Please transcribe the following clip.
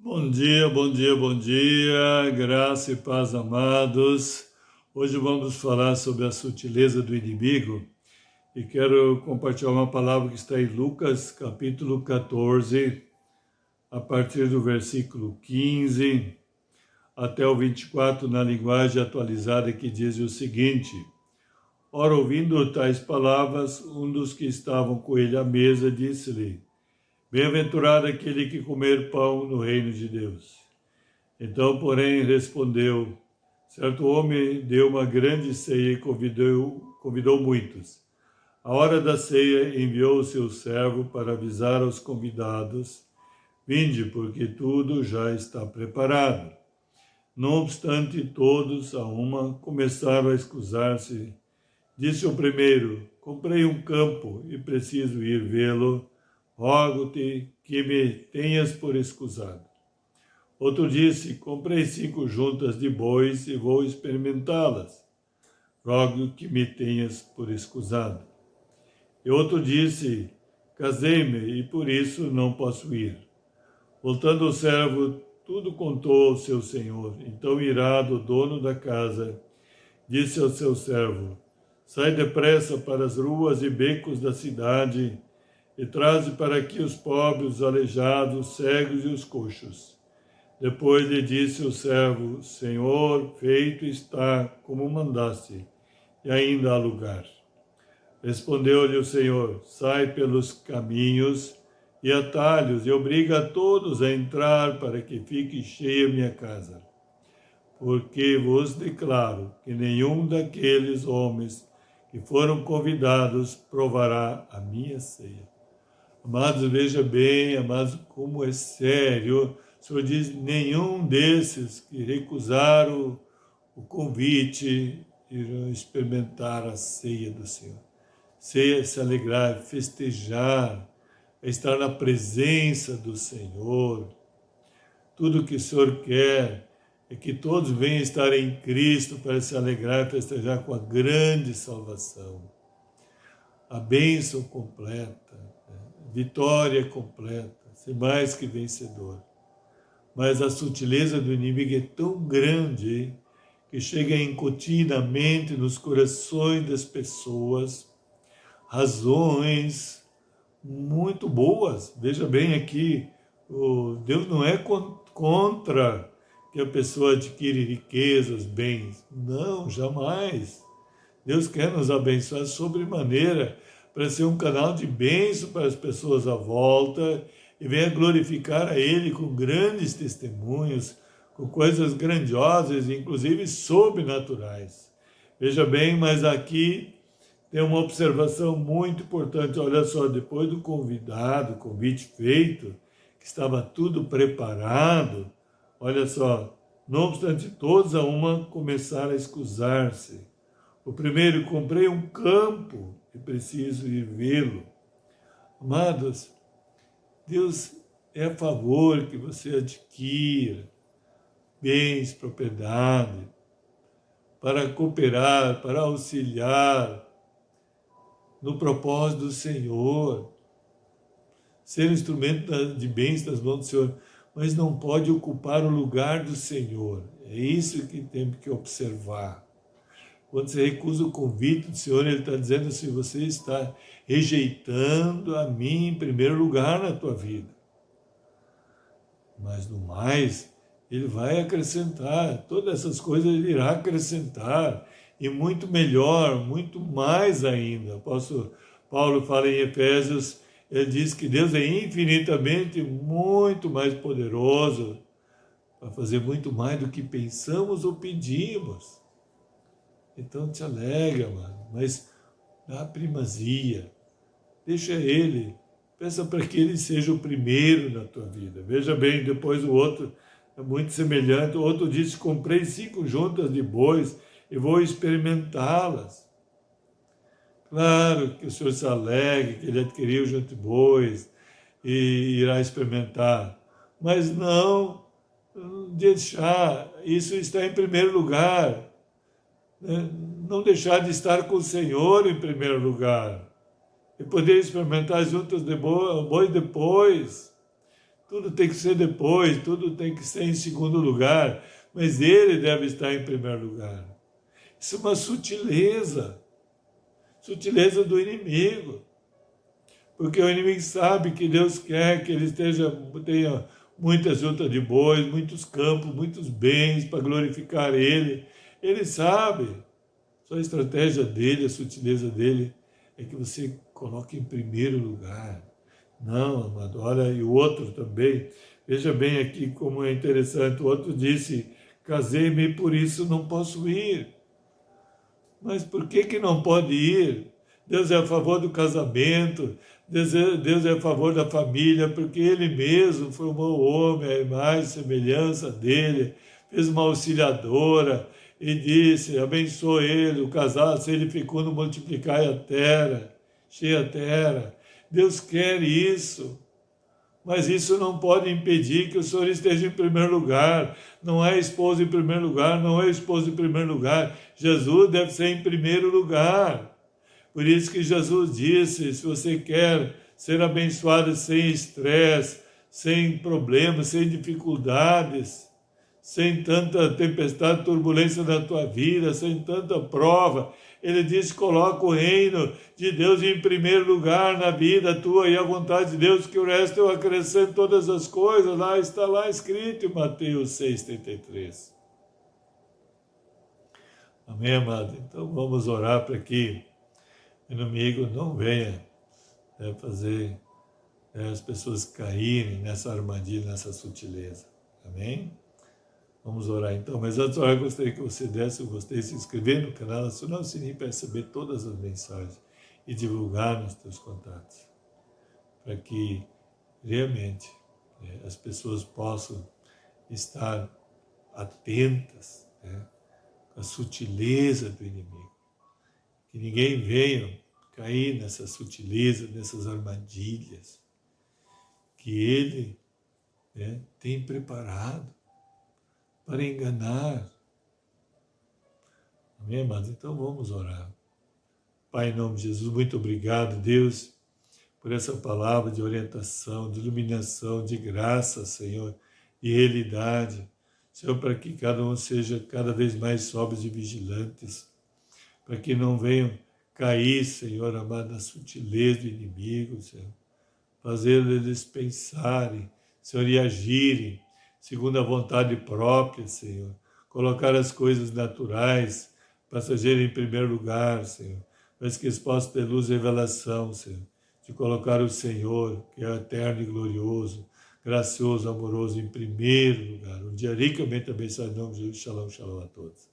Bom dia, bom dia, bom dia, graça e paz, amados. Hoje vamos falar sobre a sutileza do inimigo e quero compartilhar uma palavra que está em Lucas, capítulo 14, a partir do versículo 15 até o 24, na linguagem atualizada, que diz o seguinte: Ora, ouvindo tais palavras, um dos que estavam com ele à mesa disse-lhe: Bem-aventurado aquele que comer pão no reino de Deus. Então, porém, respondeu: Certo homem deu uma grande ceia e convidou muitos. À hora da ceia, enviou o seu servo para avisar aos convidados: Vinde, porque tudo já está preparado. Não obstante, todos a uma começaram a escusar-se. Disse o primeiro: Comprei um campo e preciso ir vê-lo. Rogo-te que me tenhas por escusado. Outro disse: Comprei 5 juntas de bois e vou experimentá-las. Rogo que me tenhas por escusado. E outro disse: Casei-me e por isso não posso ir. Voltando o servo, tudo contou ao seu senhor. Então, irado, o dono da casa disse ao seu servo: Sai depressa para as ruas e becos da cidade e traze para aqui os pobres, os aleijados, os cegos e os coxos. Depois lhe disse o servo: Senhor, feito está como mandaste, e ainda há lugar. Respondeu-lhe o Senhor: Sai pelos caminhos e atalhos e obriga a todos a entrar para que fique cheia minha casa. Porque vos declaro que nenhum daqueles homens que foram convidados provará a minha ceia. Amados, veja bem, amados, como é sério. O Senhor diz: nenhum desses que recusaram o convite irão experimentar a ceia do Senhor. Ceia é se alegrar, festejar, é estar na presença do Senhor. Tudo que o Senhor quer é que todos venham estar em Cristo para se alegrar e festejar com a grande salvação. A bênção completa, vitória completa, ser mais que vencedor. Mas a sutileza do inimigo é tão grande que chega a incutir na mente, nos corações das pessoas, razões muito boas. Veja bem aqui, Deus não é contra que a pessoa adquire riquezas, bens. Não, jamais. Deus quer nos abençoar sobremaneira para ser um canal de bênção para as pessoas à volta e venha glorificar a Ele com grandes testemunhos, com coisas grandiosas, inclusive sobrenaturais. Veja bem, mas aqui tem uma observação muito importante. Olha só, depois do convite feito, que estava tudo preparado, olha só, não obstante todos a uma começaram a escusar-se. O primeiro: comprei um campo e preciso ir vê-lo. Amados, Deus é a favor que você adquira bens, propriedade, para cooperar, para auxiliar no propósito do Senhor, ser um instrumento de bens das mãos do Senhor, mas não pode ocupar o lugar do Senhor. É isso que temos que observar. Quando você recusa o convite do Senhor, Ele está dizendo assim: você está rejeitando a mim em primeiro lugar na tua vida. Mas no mais, Ele vai acrescentar, todas essas coisas Ele irá acrescentar, e muito melhor, muito mais ainda. O apóstolo Paulo fala em Efésios, ele diz que Deus é infinitamente muito mais poderoso para fazer muito mais do que pensamos ou pedimos. Então te alegra, mano, mas dá primazia, deixa Ele, peça para que Ele seja o primeiro na tua vida. Veja bem, depois o outro é muito semelhante. O outro disse: comprei 5 juntas de bois e vou experimentá-las. Claro que o Senhor se alegre que ele adquiriu junto de bois e irá experimentar, mas não deixar, isso está em primeiro lugar. Não deixar de estar com o Senhor em primeiro lugar e poder experimentar juntas de bois depois. tudo tem que ser depois, tudo tem que ser em segundo lugar, mas ele deve estar em primeiro lugar. Isso é uma sutileza do inimigo. Porque o inimigo sabe que Deus quer que ele tenha muitas juntas de bois, muitos campos, muitos bens para glorificar ele. Ele sabe. Só a estratégia dele, a sutileza dele, é que você coloque em primeiro lugar. Não, amado, olha, e o outro também, veja bem aqui como é interessante, o outro disse, casei-me e por isso não posso ir. Mas por que não pode ir? Deus é a favor do casamento, Deus é a favor da família, porque Ele mesmo formou o homem, a imagem e semelhança dele, fez uma auxiliadora e disse, abençoe ele, o casal, se ele fecundo, multiplicai a terra, cheia a terra. Deus quer isso, mas isso não pode impedir que o Senhor esteja em primeiro lugar. Não é esposa em primeiro lugar, não é esposo em primeiro lugar. Jesus deve ser em primeiro lugar. Por isso que Jesus disse, se você quer ser abençoado sem estresse, sem problemas, sem dificuldades, sem tanta tempestade, turbulência na tua vida, sem tanta prova, ele diz, coloca o reino de Deus em primeiro lugar na vida tua e a vontade de Deus, que o resto eu acrescento todas as coisas. Lá está lá escrito em Mateus 6,33. Amém, amado? Então vamos orar para que o inimigo não venha fazer as pessoas caírem nessa armadilha, nessa sutileza. Amém? Vamos orar então, mas antes de orar, eu gostaria que você desse o gostei, se inscrever no canal, acionar o sininho para receber todas as mensagens e divulgar nos teus contatos, para que realmente as pessoas possam estar atentas à sutileza do inimigo, que ninguém venha cair nessa sutileza, nessas armadilhas que ele tem preparado para enganar. Amém, amados? Então vamos orar. Pai, em nome de Jesus, muito obrigado, Deus, por essa palavra de orientação, de iluminação, de graça, Senhor, de realidade. Senhor, para que cada um seja cada vez mais sóbrios e vigilantes, para que não venham cair, Senhor, amado, na sutileza do inimigo, Senhor. Fazer eles pensarem, Senhor, e agirem segundo a vontade própria, Senhor. Colocar as coisas naturais, passageiras em primeiro lugar, Senhor. Mas que eles possam ter luz e revelação, Senhor. De colocar o Senhor, que é eterno e glorioso, gracioso, amoroso, em primeiro lugar. Um dia ricamente abençoado em nome de Jesus. Shalom, shalom a todos.